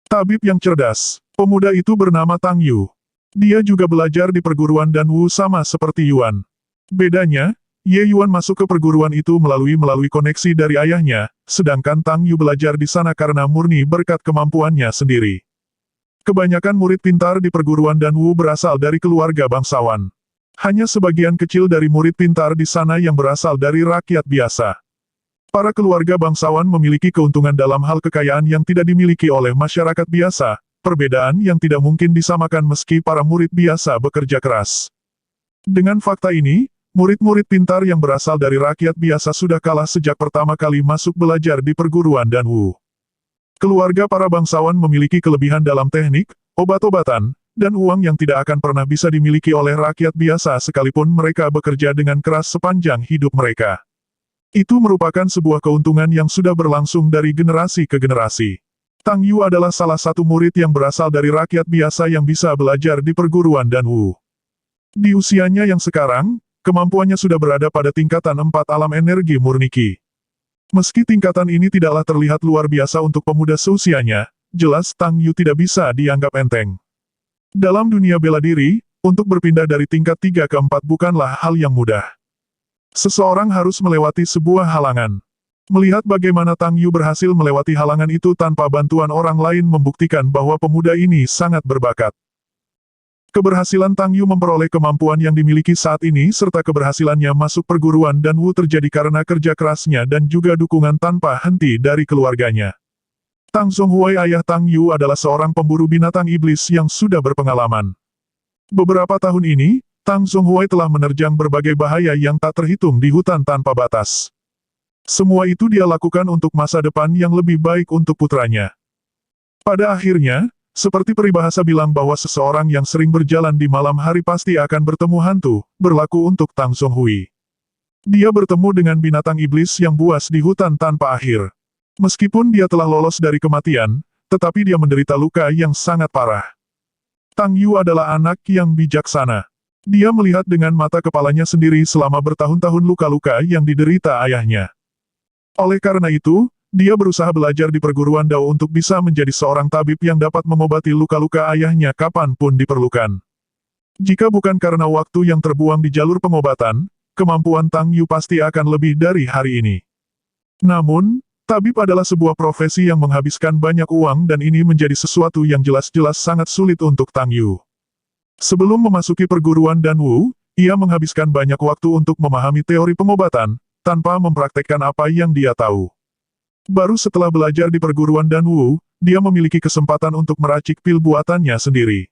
Tabib yang cerdas. Pemuda itu bernama Tang Yu. Dia juga belajar di perguruan Danwu sama seperti Yuan. Bedanya, Ye Yuan masuk ke perguruan itu melalui koneksi dari ayahnya, sedangkan Tang Yu belajar di sana karena murni berkat kemampuannya sendiri. Kebanyakan murid pintar di perguruan Danwu berasal dari keluarga bangsawan. Hanya sebagian kecil dari murid pintar di sana yang berasal dari rakyat biasa. Para keluarga bangsawan memiliki keuntungan dalam hal kekayaan yang tidak dimiliki oleh masyarakat biasa, perbedaan yang tidak mungkin disamakan meski para murid biasa bekerja keras. Dengan fakta ini, murid-murid pintar yang berasal dari rakyat biasa sudah kalah sejak pertama kali masuk belajar di perguruan Danwu. Keluarga para bangsawan memiliki kelebihan dalam teknik, obat-obatan, dan uang yang tidak akan pernah bisa dimiliki oleh rakyat biasa sekalipun mereka bekerja dengan keras sepanjang hidup mereka. Itu merupakan sebuah keuntungan yang sudah berlangsung dari generasi ke generasi. Tang Yu adalah salah satu murid yang berasal dari rakyat biasa yang bisa belajar di perguruan Danwu. Di usianya yang sekarang, kemampuannya sudah berada pada tingkatan 4 alam energi murni Qi. Meski tingkatan ini tidaklah terlihat luar biasa untuk pemuda seusianya, jelas Tang Yu tidak bisa dianggap enteng. Dalam dunia bela diri, untuk berpindah dari tingkat 3 ke 4 bukanlah hal yang mudah. Seseorang harus melewati sebuah halangan. Melihat bagaimana Tang Yu berhasil melewati halangan itu tanpa bantuan orang lain membuktikan bahwa pemuda ini sangat berbakat. Keberhasilan Tang Yu memperoleh kemampuan yang dimiliki saat ini serta keberhasilannya masuk perguruan Danwu terjadi karena kerja kerasnya dan juga dukungan tanpa henti dari keluarganya. Tang Zhonghuai ayah Tang Yu adalah seorang pemburu binatang iblis yang sudah berpengalaman. Beberapa tahun ini, Tang Zhonghuai telah menerjang berbagai bahaya yang tak terhitung di hutan tanpa batas. Semua itu dia lakukan untuk masa depan yang lebih baik untuk putranya. Pada akhirnya, seperti peribahasa bilang bahwa seseorang yang sering berjalan di malam hari pasti akan bertemu hantu, berlaku untuk Tang Zhonghui. Dia bertemu dengan binatang iblis yang buas di hutan tanpa akhir. Meskipun dia telah lolos dari kematian, tetapi dia menderita luka yang sangat parah. Tang Yu adalah anak yang bijaksana. Dia melihat dengan mata kepalanya sendiri selama bertahun-tahun luka-luka yang diderita ayahnya. Oleh karena itu, dia berusaha belajar di perguruan Dao untuk bisa menjadi seorang tabib yang dapat mengobati luka-luka ayahnya kapanpun diperlukan. Jika bukan karena waktu yang terbuang di jalur pengobatan, kemampuan Tang Yu pasti akan lebih dari hari ini. Namun, tabib adalah sebuah profesi yang menghabiskan banyak uang dan ini menjadi sesuatu yang jelas-jelas sangat sulit untuk Tang Yu. Sebelum memasuki perguruan Danwu, ia menghabiskan banyak waktu untuk memahami teori pengobatan, tanpa mempraktekkan apa yang dia tahu. Baru setelah belajar di perguruan Danwu, dia memiliki kesempatan untuk meracik pil buatannya sendiri.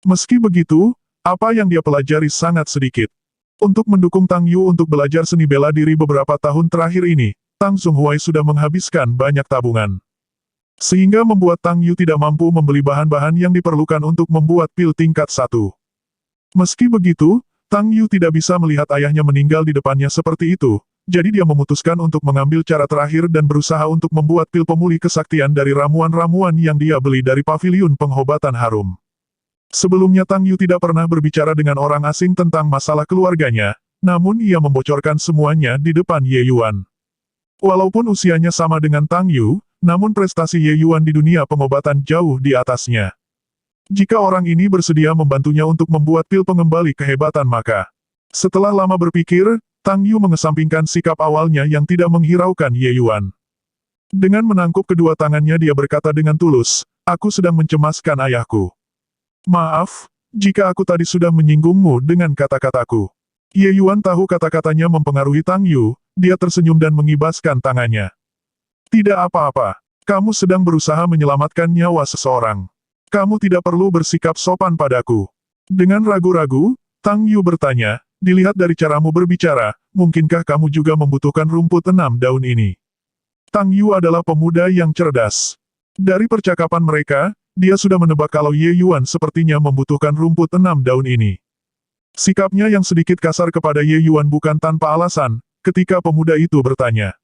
Meski begitu, apa yang dia pelajari sangat sedikit. Untuk mendukung Tang Yu untuk belajar seni bela diri beberapa tahun terakhir ini, Tang Zhonghuai sudah menghabiskan banyak tabungan. Sehingga membuat Tang Yu tidak mampu membeli bahan-bahan yang diperlukan untuk membuat pil tingkat 1. Meski begitu, Tang Yu tidak bisa melihat ayahnya meninggal di depannya seperti itu, jadi dia memutuskan untuk mengambil cara terakhir dan berusaha untuk membuat pil pemulih kesaktian dari ramuan-ramuan yang dia beli dari paviliun pengobatan harum. Sebelumnya Tang Yu tidak pernah berbicara dengan orang asing tentang masalah keluarganya, namun ia membocorkan semuanya di depan Ye Yuan. Walaupun usianya sama dengan Tang Yu, namun prestasi Ye Yuan di dunia pengobatan jauh di atasnya. Jika orang ini bersedia membantunya untuk membuat pil pengembali kehebatan maka. Setelah lama berpikir, Tang Yu mengesampingkan sikap awalnya yang tidak menghiraukan Ye Yuan. Dengan menangkup kedua tangannya dia berkata dengan tulus, "Aku sedang mencemaskan ayahku. Maaf, jika aku tadi sudah menyinggungmu dengan kata-kataku." Ye Yuan tahu kata-katanya mempengaruhi Tang Yu, dia tersenyum dan mengibaskan tangannya. "Tidak apa-apa. Kamu sedang berusaha menyelamatkan nyawa seseorang. Kamu tidak perlu bersikap sopan padaku." Dengan ragu-ragu, Tang Yu bertanya, "Dilihat dari caramu berbicara, mungkinkah kamu juga membutuhkan rumput 6 daun ini?" Tang Yu adalah pemuda yang cerdas. Dari percakapan mereka, dia sudah menebak kalau Ye Yuan sepertinya membutuhkan rumput 6 daun ini. Sikapnya yang sedikit kasar kepada Ye Yuan bukan tanpa alasan, ketika pemuda itu bertanya.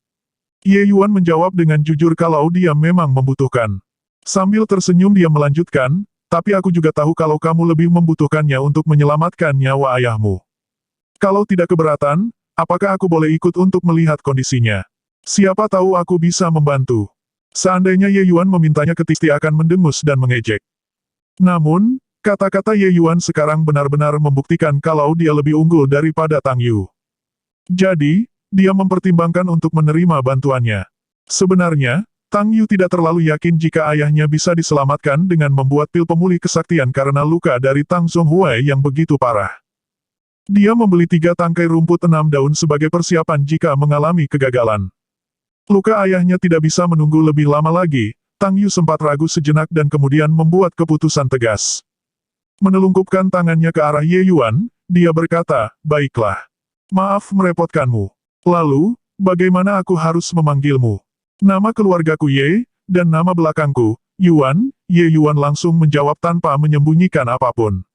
Ye Yuan menjawab dengan jujur kalau dia memang membutuhkan. Sambil tersenyum dia melanjutkan, "Tapi aku juga tahu kalau kamu lebih membutuhkannya untuk menyelamatkan nyawa ayahmu. Kalau tidak keberatan, apakah aku boleh ikut untuk melihat kondisinya? Siapa tahu aku bisa membantu." Seandainya Ye Yuan memintanya pasti akan mendengus dan mengejek. Namun, kata-kata Ye Yuan sekarang benar-benar membuktikan kalau dia lebih unggul daripada Tang Yu. Jadi, dia mempertimbangkan untuk menerima bantuannya. Sebenarnya, Tang Yu tidak terlalu yakin jika ayahnya bisa diselamatkan dengan membuat pil pemulih kesaktian karena luka dari Tang Zhonghuai yang begitu parah. Dia membeli 3 tangkai rumput 6 daun sebagai persiapan jika mengalami kegagalan. Luka ayahnya tidak bisa menunggu lebih lama lagi. Tang Yu sempat ragu sejenak dan kemudian membuat keputusan tegas. Menelungkupkan tangannya ke arah Ye Yuan, dia berkata, "Baiklah. Maaf merepotkanmu. Lalu, bagaimana aku harus memanggilmu?" "Nama keluargaku Ye, dan nama belakangku, Yuan." Ye Yuan langsung menjawab tanpa menyembunyikan apapun.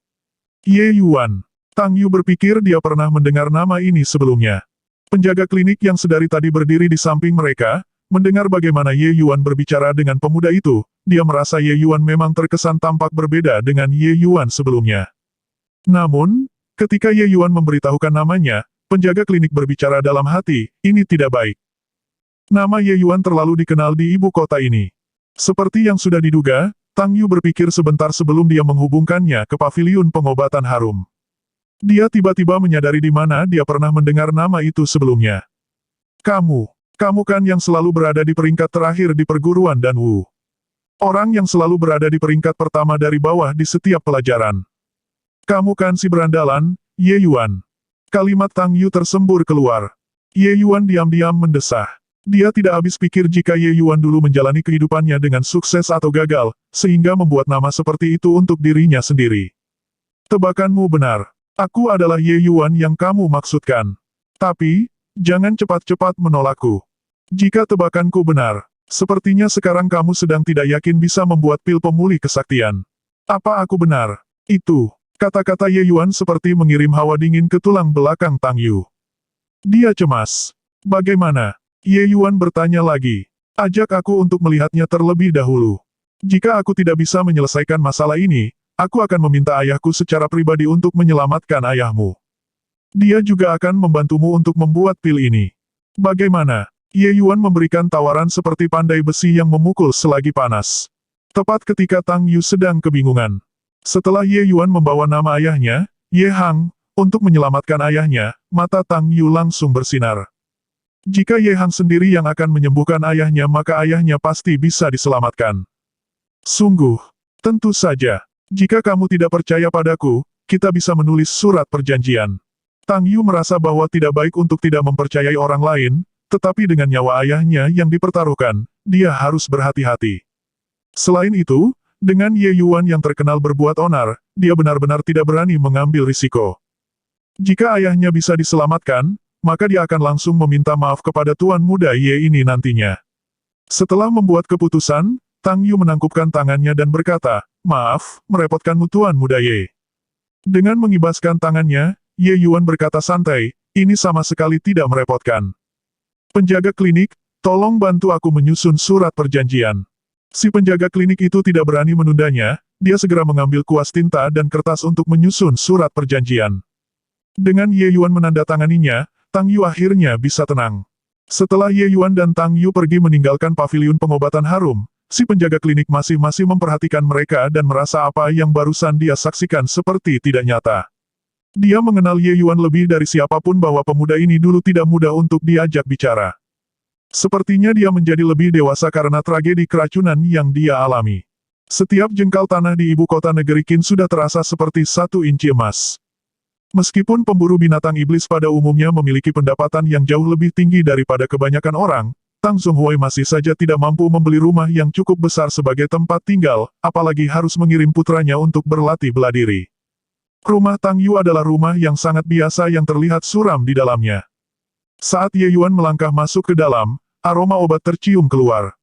Ye Yuan. Tang Yu berpikir dia pernah mendengar nama ini sebelumnya. Penjaga klinik yang sedari tadi berdiri di samping mereka, mendengar bagaimana Ye Yuan berbicara dengan pemuda itu, dia merasa Ye Yuan memang terkesan tampak berbeda dengan Ye Yuan sebelumnya. Namun, ketika Ye Yuan memberitahukan namanya, penjaga klinik berbicara dalam hati, ini tidak baik. Nama Ye Yuan terlalu dikenal di ibu kota ini. Seperti yang sudah diduga, Tang Yu berpikir sebentar sebelum dia menghubungkannya ke paviliun pengobatan harum. Dia tiba-tiba menyadari di mana dia pernah mendengar nama itu sebelumnya. Kamu kan yang selalu berada di peringkat terakhir di perguruan Danwu. Orang yang selalu berada di peringkat pertama dari bawah di setiap pelajaran. Kamu kan si berandalan, Ye Yuan. Kalimat Tang Yu tersembur keluar. Ye Yuan diam-diam mendesah. Dia tidak habis pikir jika Ye Yuan dulu menjalani kehidupannya dengan sukses atau gagal, sehingga membuat nama seperti itu untuk dirinya sendiri. Tebakanmu benar. Aku adalah Ye Yuan yang kamu maksudkan. Tapi, jangan cepat-cepat menolakku. Jika tebakanku benar, sepertinya sekarang kamu sedang tidak yakin bisa membuat pil pemulih kesaktian. Apa aku benar? Itu, kata-kata Ye Yuan seperti mengirim hawa dingin ke tulang belakang Tang Yu. Dia cemas. Bagaimana? Ye Yuan bertanya lagi. Ajak aku untuk melihatnya terlebih dahulu. Jika aku tidak bisa menyelesaikan masalah ini, aku akan meminta ayahku secara pribadi untuk menyelamatkan ayahmu. Dia juga akan membantumu untuk membuat pil ini. Bagaimana? Ye Yuan memberikan tawaran seperti pandai besi yang memukul selagi panas. Tepat ketika Tang Yu sedang kebingungan. Setelah Ye Yuan membawa nama ayahnya, Ye Hang, untuk menyelamatkan ayahnya, mata Tang Yu langsung bersinar. Jika Ye Hang sendiri yang akan menyembuhkan ayahnya maka ayahnya pasti bisa diselamatkan. Sungguh, tentu saja. Jika kamu tidak percaya padaku, kita bisa menulis surat perjanjian. Tang Yu merasa bahwa tidak baik untuk tidak mempercayai orang lain, tetapi dengan nyawa ayahnya yang dipertaruhkan, dia harus berhati-hati. Selain itu, dengan Ye Yuan yang terkenal berbuat onar, dia benar-benar tidak berani mengambil risiko. Jika ayahnya bisa diselamatkan, maka dia akan langsung meminta maaf kepada Tuan Muda Ye ini nantinya. Setelah membuat keputusan, Tang Yu menangkupkan tangannya dan berkata, "Maaf, merepotkanmu Tuan Muda Ye." Dengan mengibaskan tangannya, Ye Yuan berkata santai, "Ini sama sekali tidak merepotkan. Penjaga klinik, tolong bantu aku menyusun surat perjanjian." Si penjaga klinik itu tidak berani menundanya, dia segera mengambil kuas tinta dan kertas untuk menyusun surat perjanjian. Dengan Ye Yuan menandatanganinya, Tang Yu akhirnya bisa tenang. Setelah Ye Yuan dan Tang Yu pergi meninggalkan paviliun pengobatan harum, si penjaga klinik masih memperhatikan mereka dan merasa apa yang barusan dia saksikan seperti tidak nyata. Dia mengenal Ye Yuan lebih dari siapapun bahwa pemuda ini dulu tidak mudah untuk diajak bicara. Sepertinya dia menjadi lebih dewasa karena tragedi keracunan yang dia alami. Setiap jengkal tanah di ibu kota negeri Qin sudah terasa seperti 1 inci emas. Meskipun pemburu binatang iblis pada umumnya memiliki pendapatan yang jauh lebih tinggi daripada kebanyakan orang, Tang Zhonghuai masih saja tidak mampu membeli rumah yang cukup besar sebagai tempat tinggal, apalagi harus mengirim putranya untuk berlatih bela diri. Rumah Tang Yu adalah rumah yang sangat biasa yang terlihat suram di dalamnya. Saat Ye Yuan melangkah masuk ke dalam, aroma obat tercium keluar.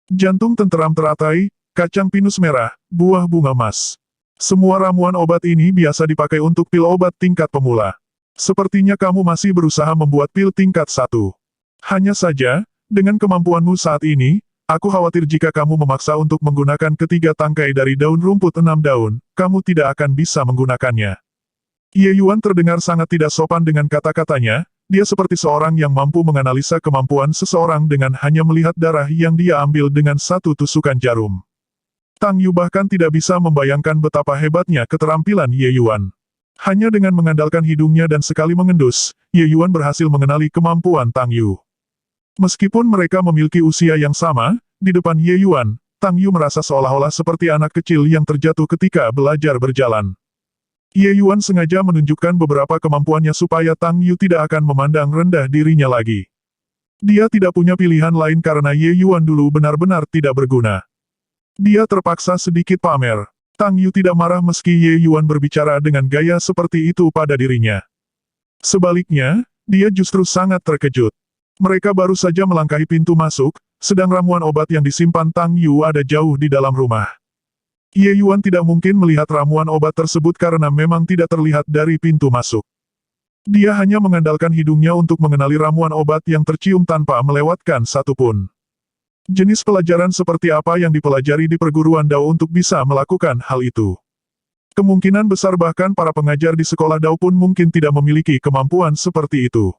Jantung tenteram teratai, kacang pinus merah, buah bunga emas. Semua ramuan obat ini biasa dipakai untuk pil obat tingkat pemula. Sepertinya kamu masih berusaha membuat pil tingkat 1. Hanya saja, dengan kemampuanmu saat ini, aku khawatir jika kamu memaksa untuk menggunakan ketiga tangkai dari daun rumput 6 daun, kamu tidak akan bisa menggunakannya. Ye Yuan terdengar sangat tidak sopan dengan kata-katanya, Dia seperti seorang yang mampu menganalisa kemampuan seseorang dengan hanya melihat darah yang dia ambil dengan satu tusukan jarum. Tang Yu bahkan tidak bisa membayangkan betapa hebatnya keterampilan Ye Yuan. Hanya dengan mengandalkan hidungnya dan sekali mengendus, Ye Yuan berhasil mengenali kemampuan Tang Yu. Meskipun mereka memiliki usia yang sama, di depan Ye Yuan, Tang Yu merasa seolah-olah seperti anak kecil yang terjatuh ketika belajar berjalan. Ye Yuan sengaja menunjukkan beberapa kemampuannya supaya Tang Yu tidak akan memandang rendah dirinya lagi. Dia tidak punya pilihan lain karena Ye Yuan dulu benar-benar tidak berguna. Dia terpaksa sedikit pamer. Tang Yu tidak marah meski Ye Yuan berbicara dengan gaya seperti itu pada dirinya. Sebaliknya, dia justru sangat terkejut. Mereka baru saja melangkahi pintu masuk, sedang ramuan obat yang disimpan Tang Yu ada jauh di dalam rumah. Ye Yuan tidak mungkin melihat ramuan obat tersebut karena memang tidak terlihat dari pintu masuk. Dia hanya mengandalkan hidungnya untuk mengenali ramuan obat yang tercium tanpa melewatkan satupun. Jenis pelajaran seperti apa yang dipelajari di perguruan Dao untuk bisa melakukan hal itu? Kemungkinan besar bahkan para pengajar di sekolah Dao pun mungkin tidak memiliki kemampuan seperti itu.